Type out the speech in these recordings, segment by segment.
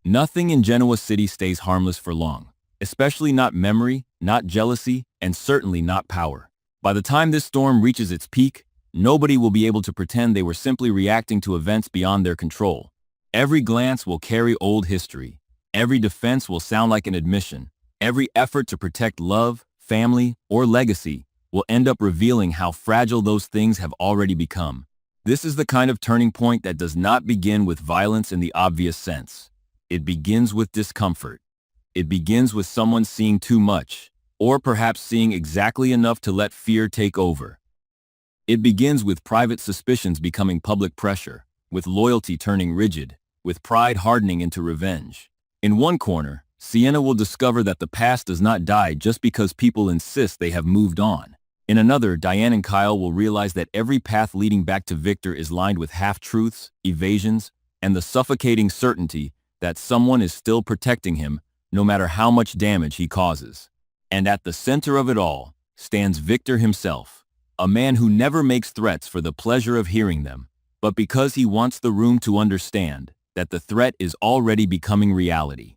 Nothing in Genoa City stays harmless for long, especially not memory, not jealousy, and certainly not power. By the time this storm reaches its peak, nobody will be able to pretend they were simply reacting to events beyond their control. Every glance will carry old history. Every defense will sound like an admission. Every effort to protect love, family, or legacy will end up revealing how fragile those things have already become. This is the kind of turning point that does not begin with violence in the obvious sense. It begins with discomfort. It begins with someone seeing too much, or perhaps seeing exactly enough to let fear take over. It begins with private suspicions becoming public pressure, with loyalty turning rigid, with pride hardening into revenge. In one corner, Sienna will discover that the past does not die just because people insist they have moved on. In another, Diane and Kyle will realize that every path leading back to Victor is lined with half-truths, evasions, and the suffocating certainty that someone is still protecting him, no matter how much damage he causes. And at the center of it all stands Victor himself, a man who never makes threats for the pleasure of hearing them, but because he wants the room to understand that the threat is already becoming reality.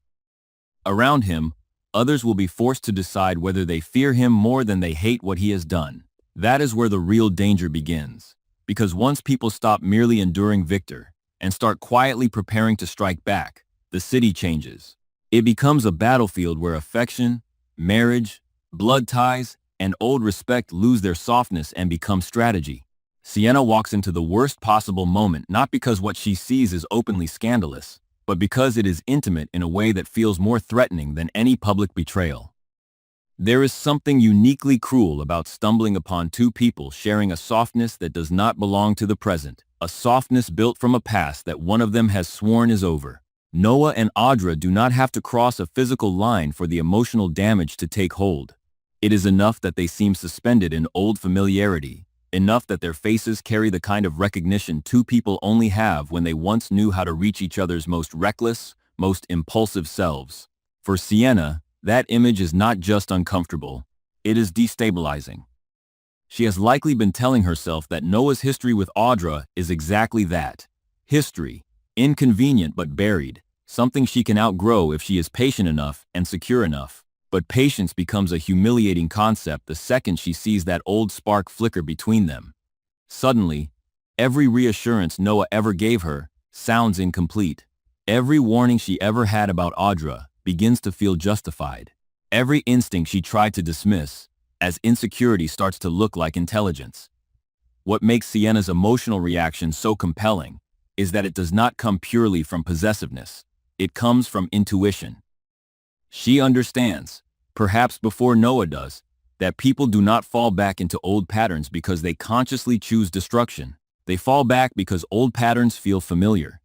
Around him, others will be forced to decide whether they fear him more than they hate what he has done. That is where the real danger begins, because once people stop merely enduring Victor and start quietly preparing to strike back, the city changes. It becomes a battlefield where affection, marriage, blood ties, and old respect lose their softness and become strategy. Sienna walks into the worst possible moment not because what she sees is openly scandalous, but because it is intimate in a way that feels more threatening than any public betrayal. There is something uniquely cruel about stumbling upon two people sharing a softness that does not belong to the present, a softness built from a past that one of them has sworn is over. Noah and Audra do not have to cross a physical line for the emotional damage to take hold. It is enough that they seem suspended in old familiarity, enough that their faces carry the kind of recognition two people only have when they once knew how to reach each other's most reckless, most impulsive selves. For Sienna, that image is not just uncomfortable, it is destabilizing. She has likely been telling herself that Noah's history with Audra is exactly that. History, inconvenient but buried, something she can outgrow if she is patient enough and secure enough. But patience becomes a humiliating concept the second she sees that old spark flicker between them. Suddenly, every reassurance Noah ever gave her sounds incomplete. Every warning she ever had about Audra begins to feel justified. Every instinct she tried to dismiss, as insecurity starts to look like intelligence. What makes Sienna's emotional reaction so compelling is that it does not come purely from possessiveness. It comes from intuition. She understands, perhaps before Noah does, that people do not fall back into old patterns because they consciously choose destruction. They fall back because old patterns feel familiar,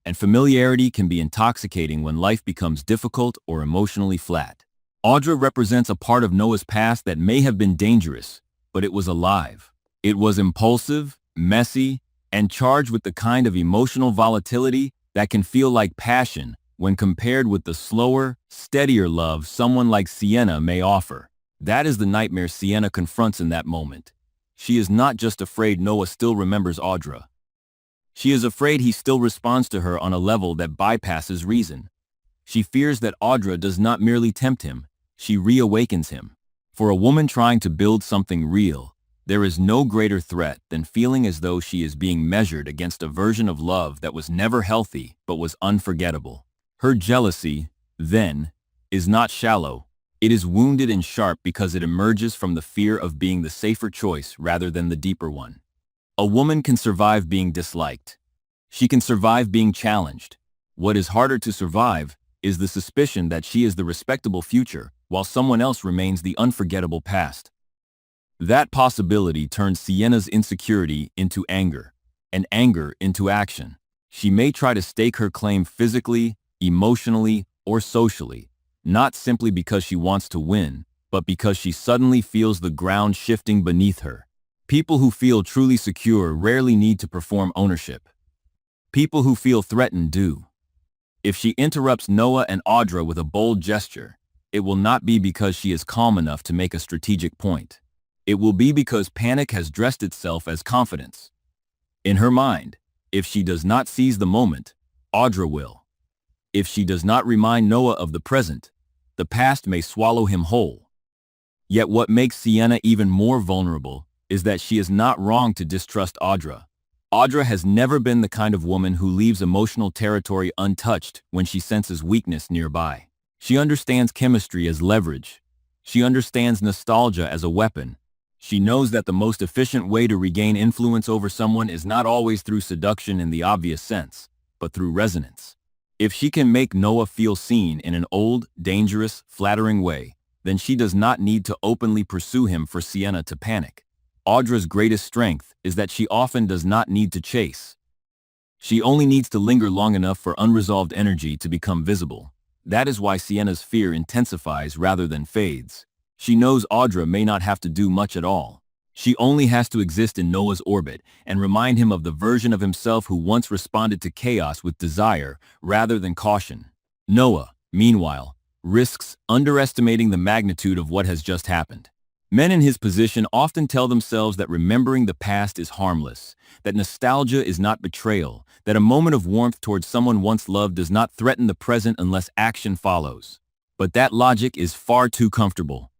and familiarity can be intoxicating when life becomes difficult or emotionally flat. Audra represents a part of Noah's past that may have been dangerous, but it was alive. It was impulsive, messy, and charged with the kind of emotional volatility that can feel like passion when compared with the slower, steadier love someone like Sienna may offer. That is the nightmare Sienna confronts in that moment. She is not just afraid Noah still remembers Audra. She is afraid he still responds to her on a level that bypasses reason. She fears that Audra does not merely tempt him, she reawakens him. For a woman trying to build something real, there is no greater threat than feeling as though she is being measured against a version of love that was never healthy but was unforgettable. Her jealousy, then, is not shallow. It is wounded and sharp because it emerges from the fear of being the safer choice rather than the deeper one. A woman can survive being disliked. She can survive being challenged. What is harder to survive is the suspicion that she is the respectable future while someone else remains the unforgettable past. That possibility turns Sienna's insecurity into anger, and anger into action. She may try to stake her claim physically, emotionally, or socially, not simply because she wants to win, but because she suddenly feels the ground shifting beneath her. People who feel truly secure rarely need to perform ownership. People who feel threatened do. If she interrupts Noah and Audra with a bold gesture, it will not be because she is calm enough to make a strategic point. It will be because panic has dressed itself as confidence. In her mind, if she does not seize the moment, Audra will. If she does not remind Noah of the present, the past may swallow him whole. Yet what makes Sienna even more vulnerable is that she is not wrong to distrust Audra. Audra has never been the kind of woman who leaves emotional territory untouched when she senses weakness nearby. She understands chemistry as leverage. She understands nostalgia as a weapon. She knows that the most efficient way to regain influence over someone is not always through seduction in the obvious sense, but through resonance. If she can make Noah feel seen in an old, dangerous, flattering way, then she does not need to openly pursue him for Sienna to panic. Audra's greatest strength is that she often does not need to chase. She only needs to linger long enough for unresolved energy to become visible. That is why Sienna's fear intensifies rather than fades. She knows Audra may not have to do much at all. She only has to exist in Noah's orbit and remind him of the version of himself who once responded to chaos with desire rather than caution. Noah, meanwhile, risks underestimating the magnitude of what has just happened. Men in his position often tell themselves that remembering the past is harmless, that nostalgia is not betrayal, that a moment of warmth towards someone once loved does not threaten the present unless action follows. But that logic is far too comfortable.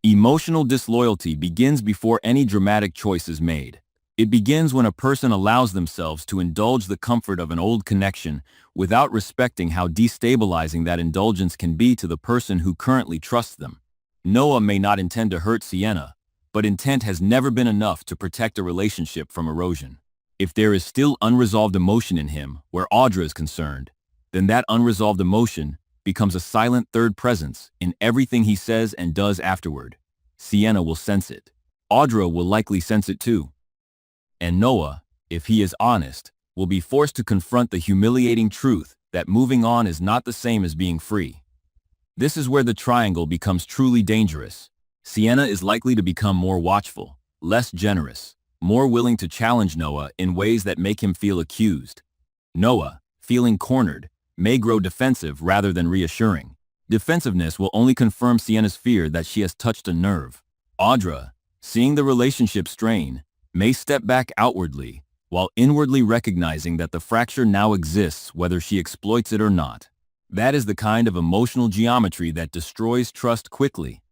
Emotional disloyalty begins before any dramatic choice is made. It begins when a person allows themselves to indulge the comfort of an old connection without respecting how destabilizing that indulgence can be to the person who currently trusts them. Noah may not intend to hurt Sienna, but intent has never been enough to protect a relationship from erosion. If there is still unresolved emotion in him where Audra is concerned, then that unresolved emotion becomes a silent third presence in everything he says and does afterward. Sienna will sense it. Audra will likely sense it too. And Noah, if he is honest, will be forced to confront the humiliating truth that moving on is not the same as being free. This is where the triangle becomes truly dangerous. Sienna is likely to become more watchful, less generous, more willing to challenge Noah in ways that make him feel accused. Noah, feeling cornered, may grow defensive rather than reassuring. Defensiveness will only confirm Sienna's fear that she has touched a nerve. Audra, seeing the relationship strain, may step back outwardly, while inwardly recognizing that the fracture now exists whether she exploits it or not. That is the kind of emotional geometry that destroys trust quickly.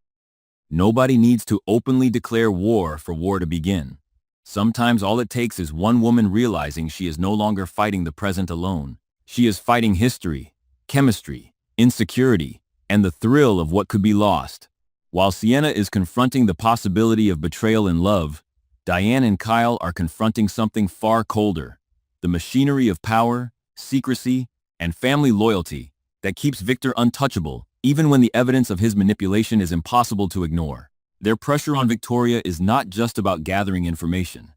Nobody needs to openly declare war for war to begin. Sometimes all it takes is one woman realizing she is no longer fighting the present alone. She is fighting history, chemistry, insecurity, and the thrill of what could be lost. While Sienna is confronting the possibility of betrayal in love, Diane and Kyle are confronting something far colder, the machinery of power, secrecy, and family loyalty that keeps Victor untouchable even when the evidence of his manipulation is impossible to ignore. Their pressure on Victoria is not just about gathering information.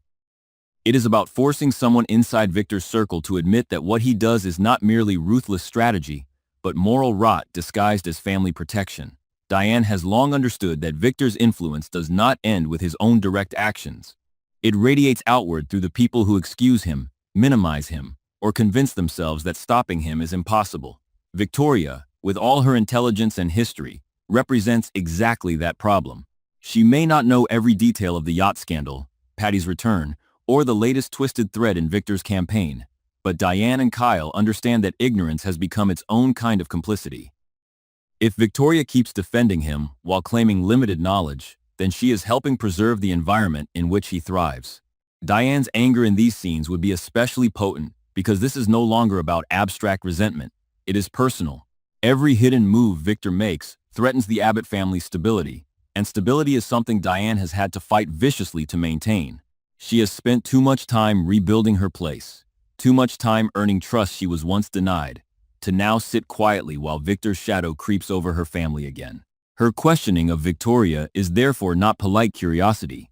It is about forcing someone inside Victor's circle to admit that what he does is not merely ruthless strategy, but moral rot disguised as family protection. Diane has long understood that Victor's influence does not end with his own direct actions. It radiates outward through the people who excuse him, minimize him, or convince themselves that stopping him is impossible. Victoria, with all her intelligence and history, represents exactly that problem. She may not know every detail of the yacht scandal, Patty's return, or the latest twisted thread in Victor's campaign, but Diane and Kyle understand that ignorance has become its own kind of complicity. If Victoria keeps defending him while claiming limited knowledge, then she is helping preserve the environment in which he thrives. Diane's anger in these scenes would be especially potent because this is no longer about abstract resentment. It is personal. Every hidden move Victor makes threatens the Abbott family's stability, and stability is something Diane has had to fight viciously to maintain. She has spent too much time rebuilding her place, too much time earning trust she was once denied, to now sit quietly while Victor's shadow creeps over her family again. Her questioning of Victoria is therefore not polite curiosity.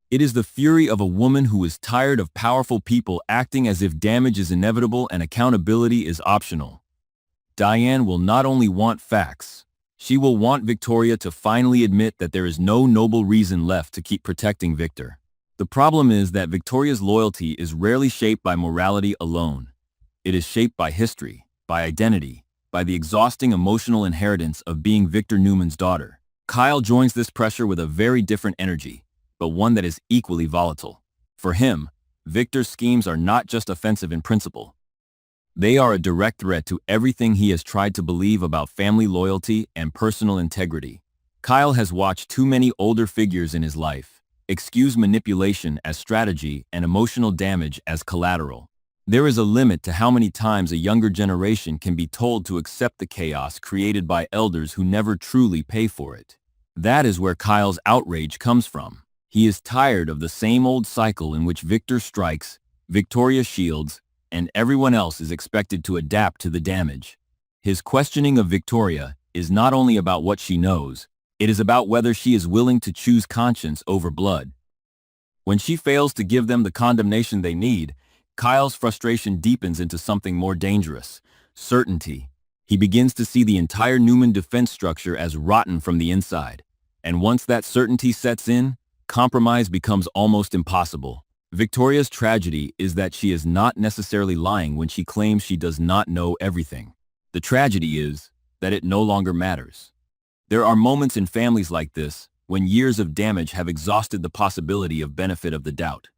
It is the fury of a woman who is tired of powerful people acting as if damage is inevitable and accountability is optional. Diane will not only want facts, she will want Victoria to finally admit that there is no noble reason left to keep protecting Victor. The problem is that Victoria's loyalty is rarely shaped by morality alone. It is shaped by history, by identity, by the exhausting emotional inheritance of being Victor Newman's daughter. Kyle joins this pressure with a very different energy, but one that is equally volatile. For him, Victor's schemes are not just offensive in principle. They are a direct threat to everything he has tried to believe about family loyalty and personal integrity. Kyle has watched too many older figures in his life excuse manipulation as strategy and emotional damage as collateral. There is a limit to how many times a younger generation can be told to accept the chaos created by elders who never truly pay for it. That is where Kyle's outrage comes from. He is tired of the same old cycle in which Victor strikes, Victoria shields, and everyone else is expected to adapt to the damage. His questioning of Victoria is not only about what she knows, it is about whether she is willing to choose conscience over blood. When she fails to give them the condemnation they need, Kyle's frustration deepens into something more dangerous: certainty. He begins to see the entire Newman defense structure as rotten from the inside. And once that certainty sets in, compromise becomes almost impossible. Victoria's tragedy is that she is not necessarily lying when she claims she does not know everything. The tragedy is that it no longer matters. There are moments in families like this when years of damage have exhausted the possibility of benefit of the doubt.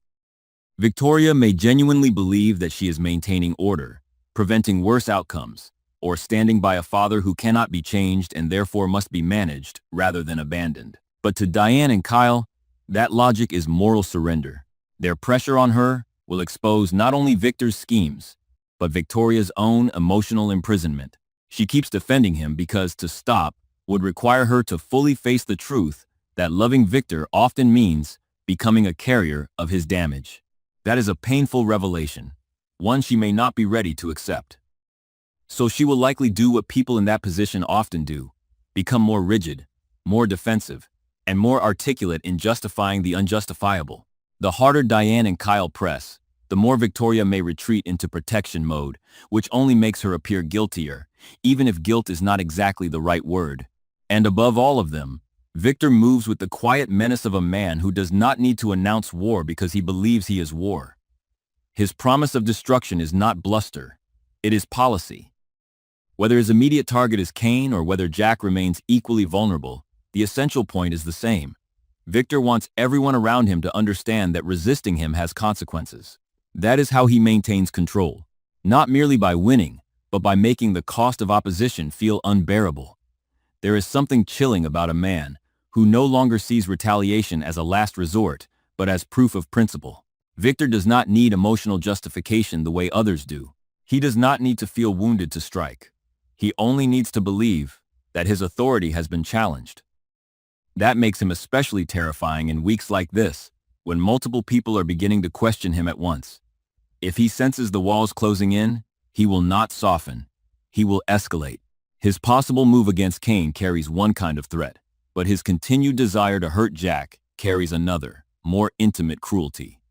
Victoria may genuinely believe that she is maintaining order, preventing worse outcomes, or standing by a father who cannot be changed and therefore must be managed rather than abandoned. But to Diane and Kyle, that logic is moral surrender. Their pressure on her will expose not only Victor's schemes, but Victoria's own emotional imprisonment. She keeps defending him because to stop would require her to fully face the truth that loving Victor often means becoming a carrier of his damage. That is a painful revelation, one she may not be ready to accept. So she will likely do what people in that position often do: become more rigid, more defensive, and more articulate in justifying the unjustifiable. The harder Diane and Kyle press, the more Victoria may retreat into protection mode, which only makes her appear guiltier, even if guilt is not exactly the right word. And above all of them, Victor moves with the quiet menace of a man who does not need to announce war because he believes he is war. His promise of destruction is not bluster, it is policy. Whether his immediate target is Kane or whether Jack remains equally vulnerable, the essential point is the same. Victor wants everyone around him to understand that resisting him has consequences. That is how he maintains control, not merely by winning, but by making the cost of opposition feel unbearable. There is something chilling about a man who no longer sees retaliation as a last resort, but as proof of principle. Victor does not need emotional justification the way others do. He does not need to feel wounded to strike. He only needs to believe that his authority has been challenged. That makes him especially terrifying in weeks like this, when multiple people are beginning to question him at once. If he senses the walls closing in, he will not soften. He will escalate. His possible move against Kane carries one kind of threat, but his continued desire to hurt Jack carries another, more intimate cruelty.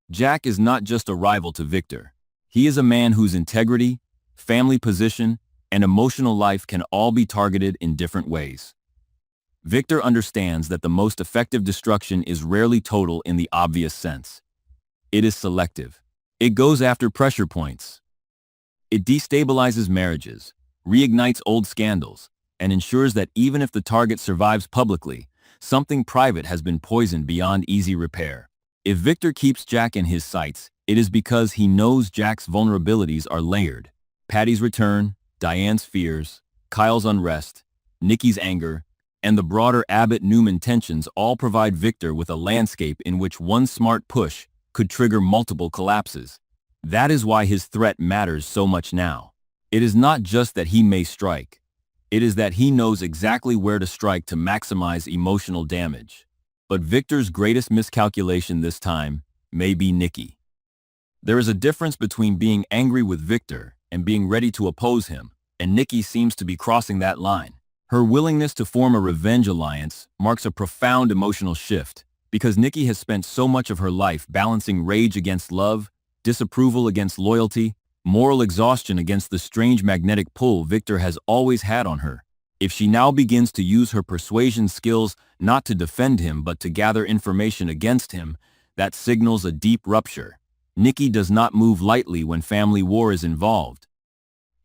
Jack is not just a rival to Victor. He is a man whose integrity, family position, and emotional life can all be targeted in different ways. Victor understands that the most effective destruction is rarely total in the obvious sense. It is selective. It goes after pressure points. It destabilizes marriages, reignites old scandals, and ensures that even if the target survives publicly, something private has been poisoned beyond easy repair. If Victor keeps Jack in his sights, it is because he knows Jack's vulnerabilities are layered. Patty's return, Diane's fears, Kyle's unrest, Nikki's anger, and the broader Abbott-Newman tensions all provide Victor with a landscape in which one smart push could trigger multiple collapses. That is why his threat matters so much now. It is not just that he may strike. It is that he knows exactly where to strike to maximize emotional damage. But Victor's greatest miscalculation this time may be Nikki. There is a difference between being angry with Victor and being ready to oppose him, and Nikki seems to be crossing that line. Her willingness to form a revenge alliance marks a profound emotional shift, because Nikki has spent so much of her life balancing rage against love, disapproval against loyalty, moral exhaustion against the strange magnetic pull Victor has always had on her. If she now begins to use her persuasion skills not to defend him but to gather information against him, that signals a deep rupture. Nikki does not move lightly when family war is involved.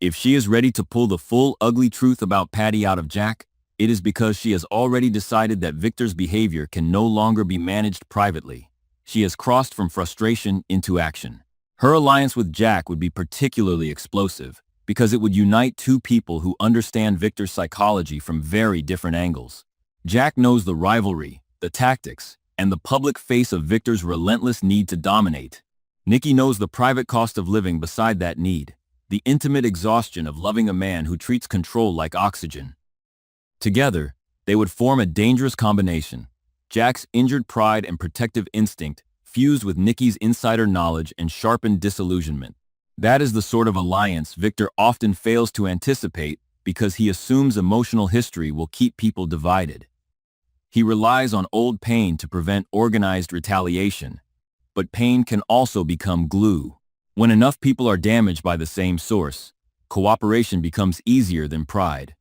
If she is ready to pull the full ugly truth about Patty out of Jack, it is because she has already decided that Victor's behavior can no longer be managed privately. She has crossed from frustration into action. Her alliance with Jack would be particularly explosive because it would unite two people who understand Victor's psychology from very different angles. Jack knows the rivalry, the tactics, and the public face of Victor's relentless need to dominate. Nikki knows the private cost of living beside that need, the intimate exhaustion of loving a man who treats control like oxygen. Together, they would form a dangerous combination. Jack's injured pride and protective instinct fused with Nikki's insider knowledge and sharpened disillusionment. That is the sort of alliance Victor often fails to anticipate because he assumes emotional history will keep people divided. He relies on old pain to prevent organized retaliation, but pain can also become glue. When enough people are damaged by the same source, cooperation becomes easier than pride.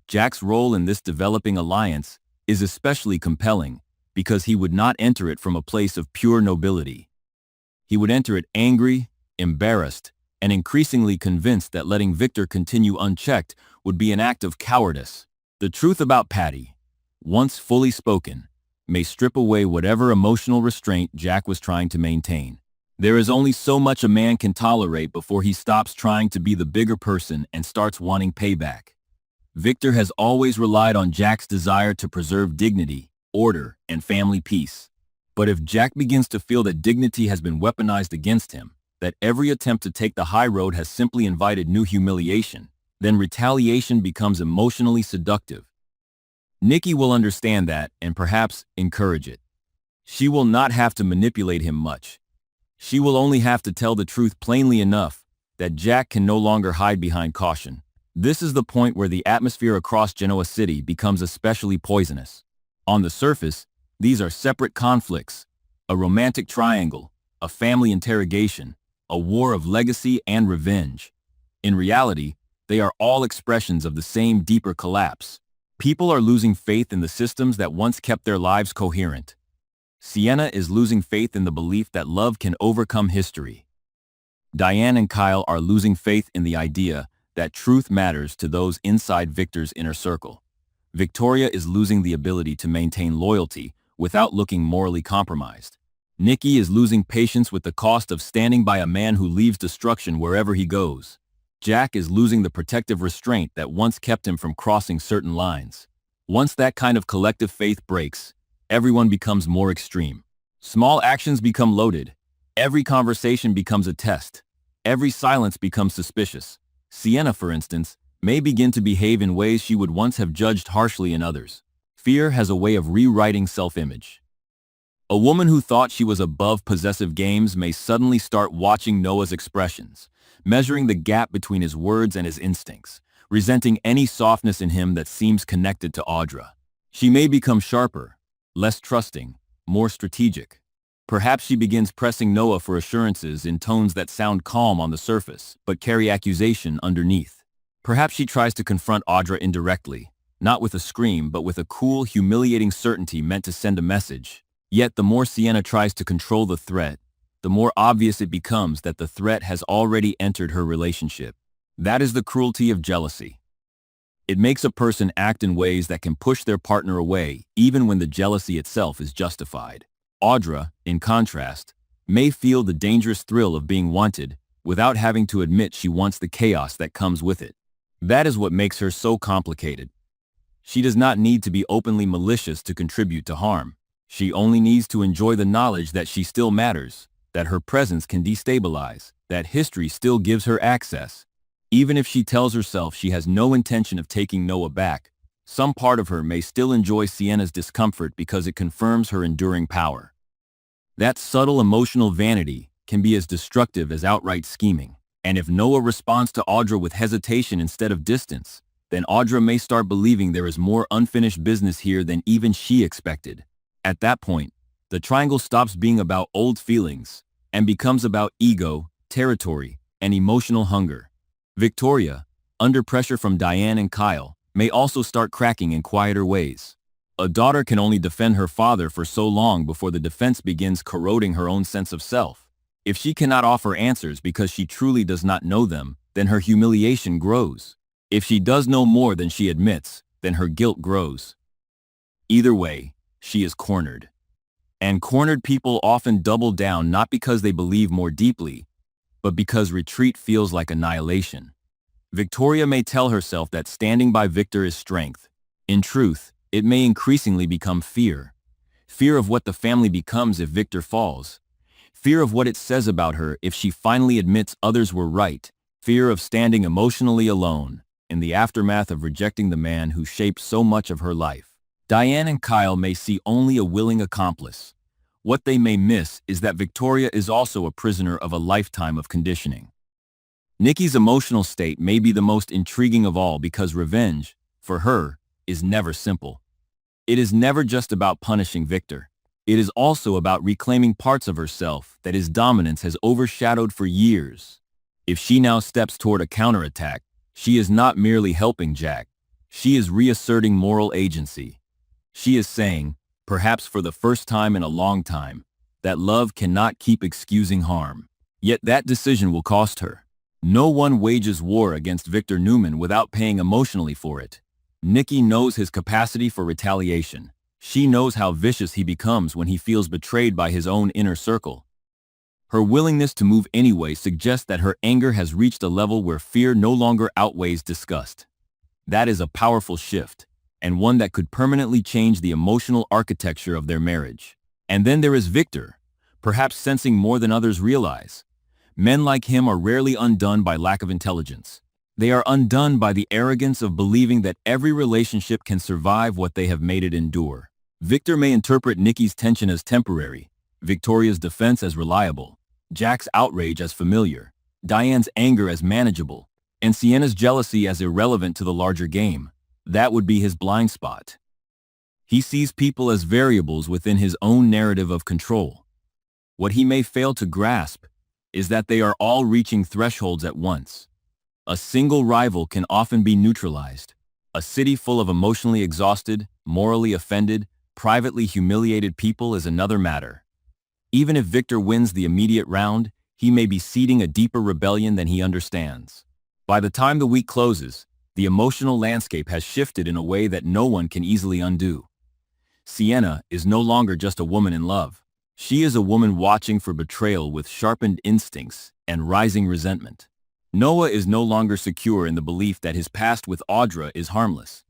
Jack's role in this developing alliance is especially compelling because he would not enter it from a place of pure nobility. He would enter it angry, embarrassed, and increasingly convinced that letting Victor continue unchecked would be an act of cowardice. The truth about Patty, once fully spoken, may strip away whatever emotional restraint Jack was trying to maintain. There is only so much a man can tolerate before he stops trying to be the bigger person and starts wanting payback. Victor has always relied on Jack's desire to preserve dignity, order, and family peace. But if Jack begins to feel that dignity has been weaponized against him, that every attempt to take the high road has simply invited new humiliation, then retaliation becomes emotionally seductive. Nikki will understand that and perhaps encourage it. She will not have to manipulate him much. She will only have to tell the truth plainly enough that Jack can no longer hide behind caution. This is the point where the atmosphere across Genoa City becomes especially poisonous. On the surface, these are separate conflicts, a romantic triangle, a family interrogation, a war of legacy and revenge. In reality, they are all expressions of the same deeper collapse. People are losing faith in the systems that once kept their lives coherent. Sienna is losing faith in the belief that love can overcome history. Diane and Kyle are losing faith in the idea that truth matters to those inside Victor's inner circle. Victoria is losing the ability to maintain loyalty without looking morally compromised. Nikki is losing patience with the cost of standing by a man who leaves destruction wherever he goes. Jack is losing the protective restraint that once kept him from crossing certain lines. Once that kind of collective faith breaks, everyone becomes more extreme. Small actions become loaded. Every conversation becomes a test. Every silence becomes suspicious. Sienna, for instance, may begin to behave in ways she would once have judged harshly in others. Fear has a way of rewriting self-image. A woman who thought she was above possessive games may suddenly start watching Noah's expressions, measuring the gap between his words and his instincts, resenting any softness in him that seems connected to Audra. She may become sharper, less trusting, more strategic. Perhaps she begins pressing Noah for assurances in tones that sound calm on the surface, but carry accusation underneath. Perhaps she tries to confront Audra indirectly, not with a scream, but with a cool, humiliating certainty meant to send a message. Yet the more Sienna tries to control the threat, the more obvious it becomes that the threat has already entered her relationship. That is the cruelty of jealousy. It makes a person act in ways that can push their partner away, even when the jealousy itself is justified. Audra, in contrast, may feel the dangerous thrill of being wanted without having to admit she wants the chaos that comes with it. That is what makes her so complicated. She does not need to be openly malicious to contribute to harm. She only needs to enjoy the knowledge that she still matters, that her presence can destabilize, that history still gives her access. Even if she tells herself she has no intention of taking Noah back, some part of her may still enjoy Sienna's discomfort because it confirms her enduring power. That subtle emotional vanity can be as destructive as outright scheming. And if Noah responds to Audra with hesitation instead of distance, then Audra may start believing there is more unfinished business here than even she expected. At that point, the triangle stops being about old feelings and becomes about ego, territory, and emotional hunger. Victoria, under pressure from Diane and Kyle, may also start cracking in quieter ways. A daughter can only defend her father for so long before the defense begins corroding her own sense of self. If she cannot offer answers because she truly does not know them, then her humiliation grows. If she does know more than she admits, then her guilt grows. Either way, she is cornered. And cornered people often double down not because they believe more deeply, but because retreat feels like annihilation. Victoria may tell herself that standing by Victor is strength. In truth, it may increasingly become fear. Fear of what the family becomes if Victor falls. Fear of what it says about her if she finally admits others were right. Fear of standing emotionally alone in the aftermath of rejecting the man who shaped so much of her life. Diane and Kyle may see only a willing accomplice. What they may miss is that Victoria is also a prisoner of a lifetime of conditioning. Nikki's emotional state may be the most intriguing of all because revenge, for her, is never simple. It is never just about punishing Victor. It is also about reclaiming parts of herself that his dominance has overshadowed for years. If she now steps toward a counterattack, she is not merely helping Jack. She is reasserting moral agency. She is saying, perhaps for the first time in a long time, that love cannot keep excusing harm. Yet that decision will cost her. No one wages war against Victor Newman without paying emotionally for it. Nikki knows his capacity for retaliation. She knows how vicious he becomes when he feels betrayed by his own inner circle. Her willingness to move anyway suggests that her anger has reached a level where fear no longer outweighs disgust. That is a powerful shift, and one that could permanently change the emotional architecture of their marriage. And then there is Victor, perhaps sensing more than others realize. Men like him are rarely undone by lack of intelligence. They are undone by the arrogance of believing that every relationship can survive what they have made it endure. Victor may interpret Nikki's tension as temporary, Victoria's defense as reliable, Jack's outrage as familiar, Diane's anger as manageable, and Sienna's jealousy as irrelevant to the larger game. That would be his blind spot. He sees people as variables within his own narrative of control. What he may fail to grasp is that they are all reaching thresholds at once. A single rival can often be neutralized. A city full of emotionally exhausted, morally offended, privately humiliated people is another matter. Even if Victor wins the immediate round, he may be seeding a deeper rebellion than he understands. By the time the week closes, the emotional landscape has shifted in a way that no one can easily undo. Sienna is no longer just a woman in love. She is a woman watching for betrayal with sharpened instincts and rising resentment. Noah is no longer secure in the belief that his past with Audra is harmless.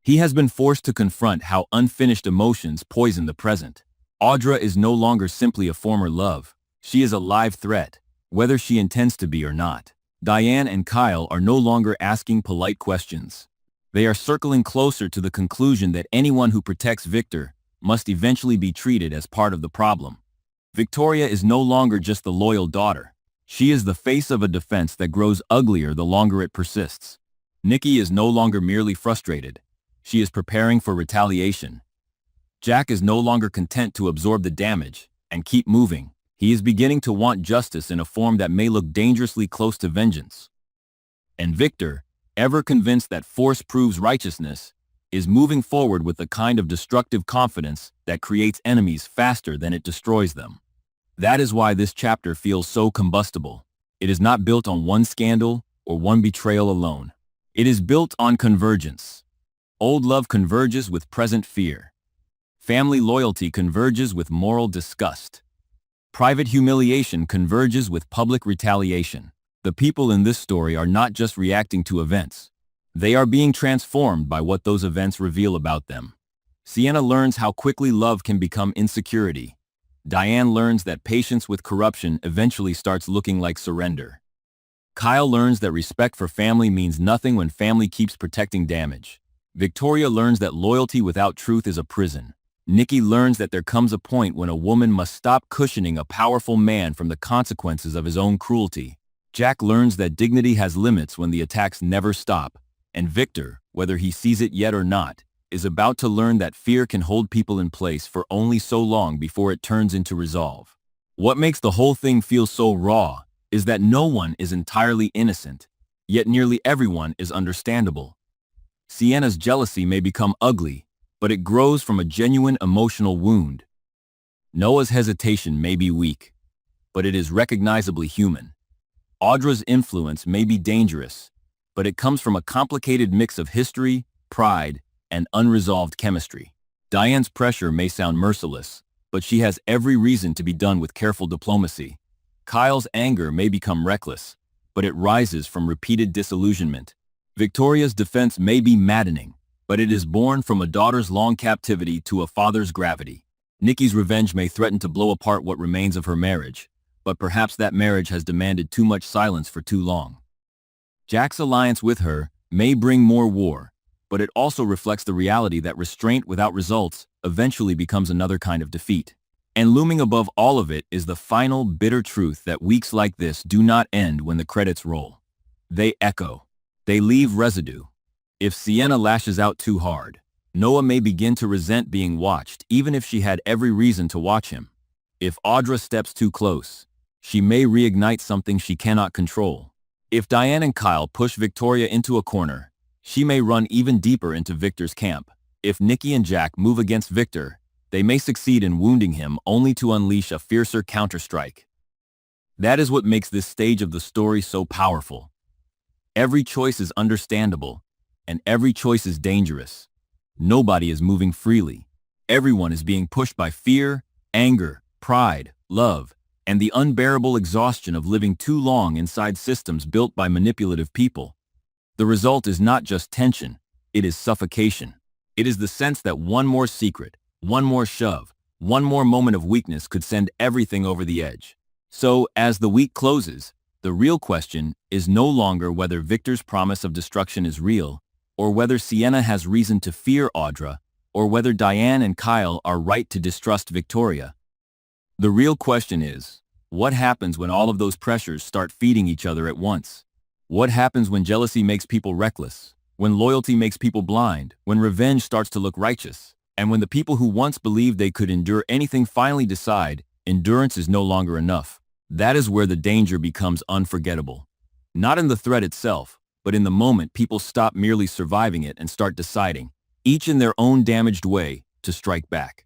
He has been forced to confront how unfinished emotions poison the present. Audra is no longer simply a former love. She is a live threat, whether she intends to be or not. Diane and Kyle are no longer asking polite questions. They are circling closer to the conclusion that anyone who protects Victor must eventually be treated as part of the problem. Victoria is no longer just the loyal daughter. She is the face of a defense that grows uglier the longer it persists. Nikki is no longer merely frustrated. She is preparing for retaliation. Jack is no longer content to absorb the damage and keep moving. He is beginning to want justice in a form that may look dangerously close to vengeance. And Victor, ever convinced that force proves righteousness, is moving forward with the kind of destructive confidence that creates enemies faster than it destroys them. That is why this chapter feels so combustible. It is not built on one scandal or one betrayal alone. It is built on convergence. Old love converges with present fear. Family loyalty converges with moral disgust. Private humiliation converges with public retaliation. The people in this story are not just reacting to events. They are being transformed by what those events reveal about them. Sienna learns how quickly love can become insecurity. Diane learns that patience with corruption eventually starts looking like surrender. Kyle learns that respect for family means nothing when family keeps protecting damage. Victoria learns that loyalty without truth is a prison. Nikki learns that there comes a point when a woman must stop cushioning a powerful man from the consequences of his own cruelty. Jack learns that dignity has limits when the attacks never stop. And Victor, whether he sees it yet or not, is about to learn that fear can hold people in place for only so long before it turns into resolve. What makes the whole thing feel so raw is that no one is entirely innocent, yet nearly everyone is understandable. Sienna's jealousy may become ugly, but it grows from a genuine emotional wound. Noah's hesitation may be weak, but it is recognizably human. Audra's influence may be dangerous, but it comes from a complicated mix of history, pride, and unresolved chemistry. Diane's pressure may sound merciless, but she has every reason to be done with careful diplomacy. Kyle's anger may become reckless, but it rises from repeated disillusionment. Victoria's defense may be maddening, but it is born from a daughter's long captivity to a father's gravity. Nikki's revenge may threaten to blow apart what remains of her marriage, but perhaps that marriage has demanded too much silence for too long. Jack's alliance with her may bring more war, but it also reflects the reality that restraint without results eventually becomes another kind of defeat. And looming above all of it is the final bitter truth that weeks like this do not end when the credits roll. They echo. They leave residue. If Sienna lashes out too hard, Noah may begin to resent being watched even if she had every reason to watch him. If Audra steps too close, she may reignite something she cannot control. If Diane and Kyle push Victoria into a corner, she may run even deeper into Victor's camp. If Nikki and Jack move against Victor, they may succeed in wounding him only to unleash a fiercer counterstrike. That is what makes this stage of the story so powerful. Every choice is understandable, and every choice is dangerous. Nobody is moving freely. Everyone is being pushed by fear, anger, pride, love, and the unbearable exhaustion of living too long inside systems built by manipulative people. The result is not just tension, it is suffocation. It is the sense that one more secret, one more shove, one more moment of weakness could send everything over the edge. So, as the week closes, the real question is no longer whether Victor's promise of destruction is real, or whether Sienna has reason to fear Audra, or whether Diane and Kyle are right to distrust Victoria. The real question is, what happens when all of those pressures start feeding each other at once? What happens when jealousy makes people reckless, when loyalty makes people blind, when revenge starts to look righteous, and when the people who once believed they could endure anything finally decide endurance is no longer enough? That is where the danger becomes unforgettable. Not in the threat itself, but in the moment people stop merely surviving it and start deciding, each in their own damaged way, to strike back.